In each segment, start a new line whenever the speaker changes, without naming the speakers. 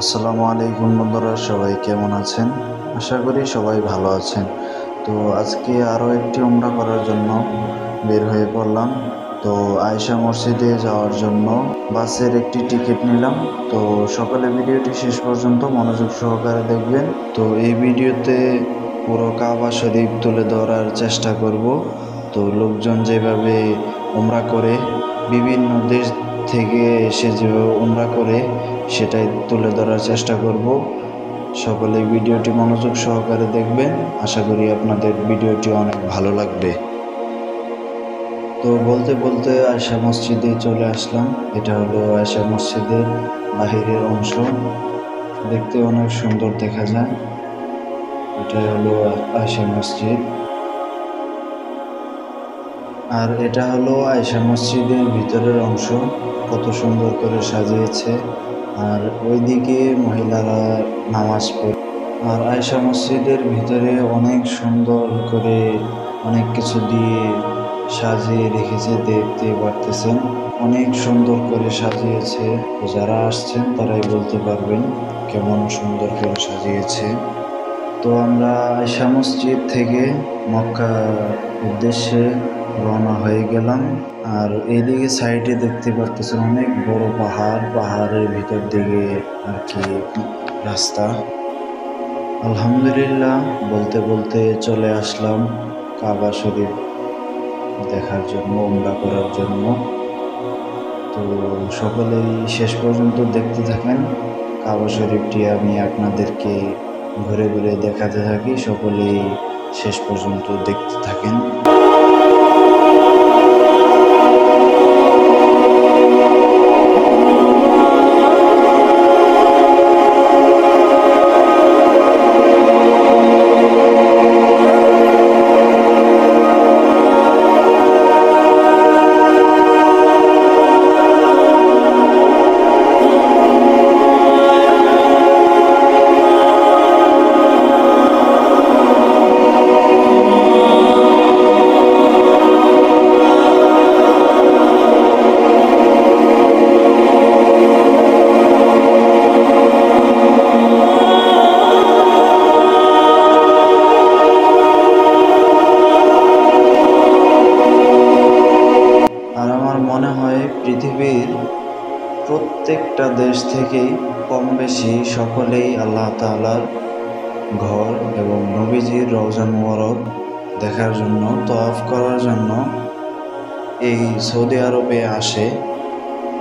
আসসালামু আলাইকুম বন্ধুরা, সবাই কেমন আছেন? আশা করি সবাই ভালো আছেন। তো আজকে আরও একটি উমরা করার জন্য বের হয়ে পড়লাম। তো আয়েশা মসজিদে যাওয়ার জন্য বাসের একটি টিকিট নিলাম। তো সকালে ভিডিওটি শেষ পর্যন্ত মনোযোগ সহকারে দেখবেন। তো এই ভিডিওতে পুরো কাবা শরীফ তুলে ধরার চেষ্টা করব। তো লোকজন যেভাবে উমরা করে, বিভিন্ন দেশ থেকে এসে যেভাবে উমরা করে, সেটাই তুলে ধরার চেষ্টা করব। সকলে ভিডিওটি মনোযোগ সহকারে দেখবেন। আশা করি আপনাদের ভিডিওটি অনেক ভালো লাগবে। তো বলতে বলতে আয়েশা মসজিদে চলে আসলাম। এটা হলো আয়েশা মসজিদের বাহিরের অংশ। দেখতে অনেক সুন্দর দেখা যায়। এটাই হলো আয়েশা মসজিদ। আর এটা হলো আয়েশা মসজিদের ভিতরের অংশ। কত সুন্দর করে সাজিয়েছে। আর ওইদিকে মহিলারা নামাজ পড়ে। আর আয়েশা মসজিদের ভিতরে অনেক সুন্দর করে অনেক কিছু দিয়ে সাজিয়ে রেখেছে, দেখতে পারতেছেন। অনেক সুন্দর করে সাজিয়েছে। যারা আসছেন তারাই বলতে পারবেন কেমন সুন্দর করে সাজিয়েছে। তো আমরা আয়েশা মসজিদ থেকে মক্কার উদ্দেশ্যে রওনা হয়ে গেলাম। আর এইদিকে সাইডে দেখতে পারতেছেন অনেক বড় পাহাড়, পাহাড়ের ভিতর দিকে আর কি রাস্তা। আলহামদুলিল্লাহ, বলতে বলতে চলে আসলাম কাবা শরীফ দেখার জন্য, উমরা করার জন্য। তো সকলেই শেষ পর্যন্ত দেখতে থাকেন। কাবা শরীফটি আমি আপনাদেরকে ঘুরে ঘুরে দেখাতে থাকি, সকলেই শেষ পর্যন্ত দেখতে থাকেন। আর আমার মনে হয় পৃথিবীর প্রত্যেকটা দেশ থেকেই কম বেশি সকলেই আল্লাহ তাআলার ঘর এবং নবীজির রওজা মুবারক দেখার জন্য, তওয়াফ করার জন্য এই সৌদি আরবে আসে।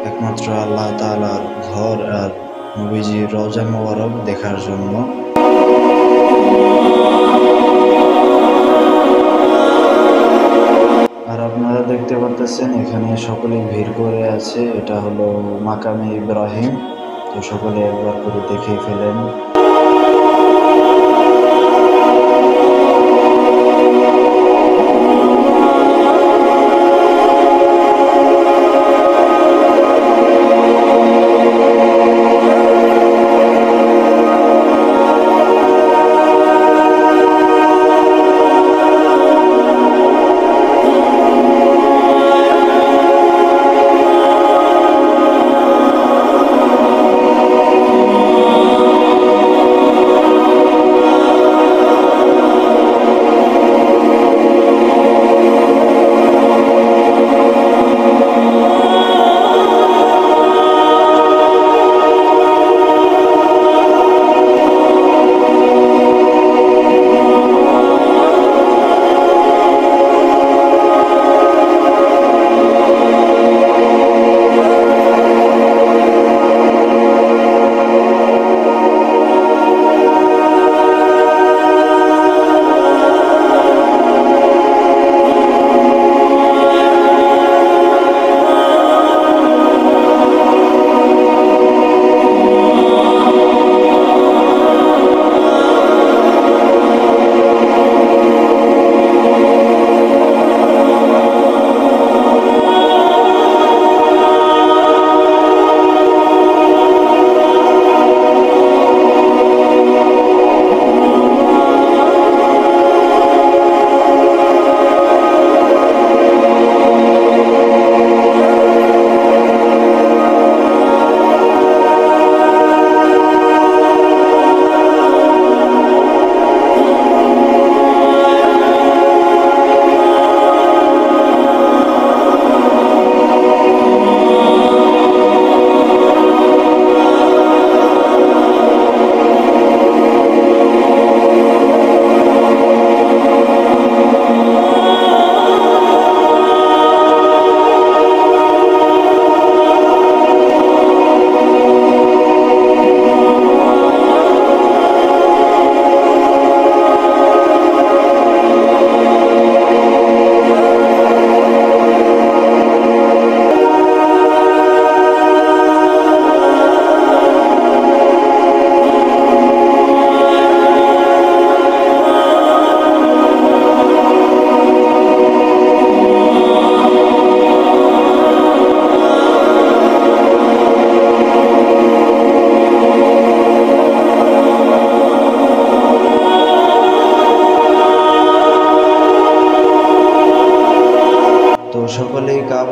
একমাত্র আল্লাহ তাআলার ঘর আর নবীজির রওজা মুবারক দেখার জন্য। আর আপনারা দেখতে পারতেছেন এখানে সকলে ভিড় করে আছে। এটা হলো মাকামে ইব্রাহিম। তো সকলে একবার করে দেখেই ফেলেন।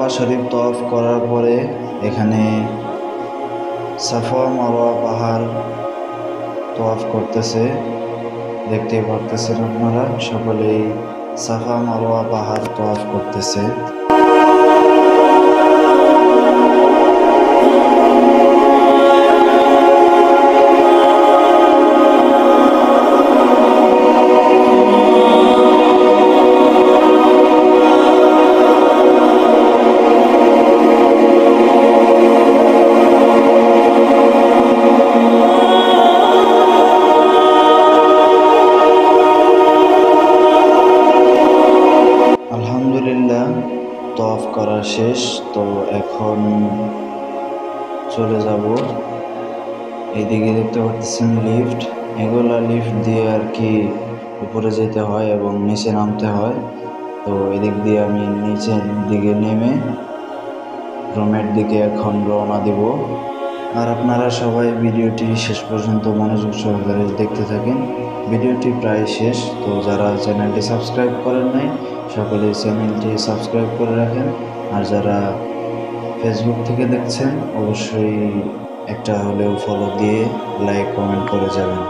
কাবা শরীফ তওয়াফ করার পরে এখানে সাফা মারওয়া পাহাড় তওয়াফ করতেছে। দেখতে পারতেছেন আপনারা সকলেই সাফা মারওয়া পাহাড় তওয়াফ করতেছে। আলহামদুলিল্লাহ তওয়াফ করা শেষ। তো এখন চলে যাব। এইদিকে দেখতে পাচ্ছেন লিফট, এগুলা লিফট দিয়ে আর কি উপরে যেতে হয় এবং নিচে নামতে হয়। তো এদিক দিয়ে আমি নিচের দিকে নেমে রুমের দিকে এখন রওনা দিব। আর আপনারা সবাই ভিডিওটি শেষ পর্যন্ত মনোযোগ সহকারে দেখতে থাকেন। ভিডিওটি প্রায় শেষ। তো যারা চ্যানেলটি সাবস্ক্রাইব করেন নাই সকলে চ্যানেলটি সাবস্ক্রাইব করে রাখেন। আর যারা ফেসবুক থেকে দেখছেন অবশ্যই একটা হলেও ফলো দিয়ে লাইক কমেন্ট করে যাবেন।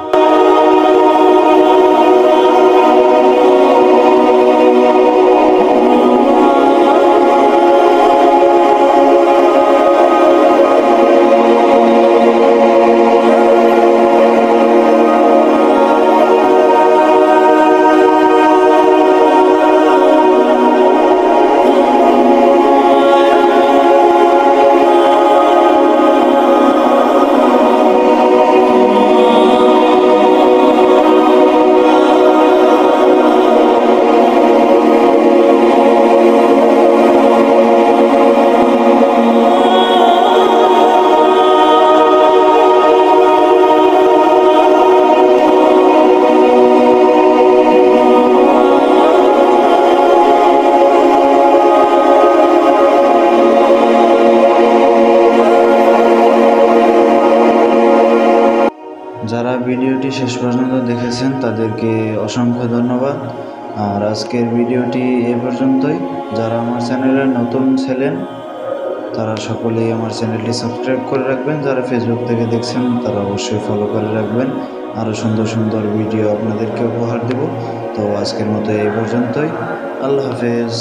যারা ভিডিওটি শেষ পর্যন্ত দেখেছেন তাদেরকে অসংখ্য ধন্যবাদ। আর আজকের ভিডিওটি এ পর্যন্তই। যারা আমার চ্যানেলে নতুন ছিলেন তারা সকলেই আমার চ্যানেলটি সাবস্ক্রাইব করে রাখবেন। যারা ফেসবুক থেকে দেখছেন তারা অবশ্যই ফলো করে রাখবেন। আরও সুন্দর সুন্দর ভিডিও আপনাদেরকে উপহার দেব। তো আজকের মতো এই পর্যন্তই। আল্লাহ হাফেজ।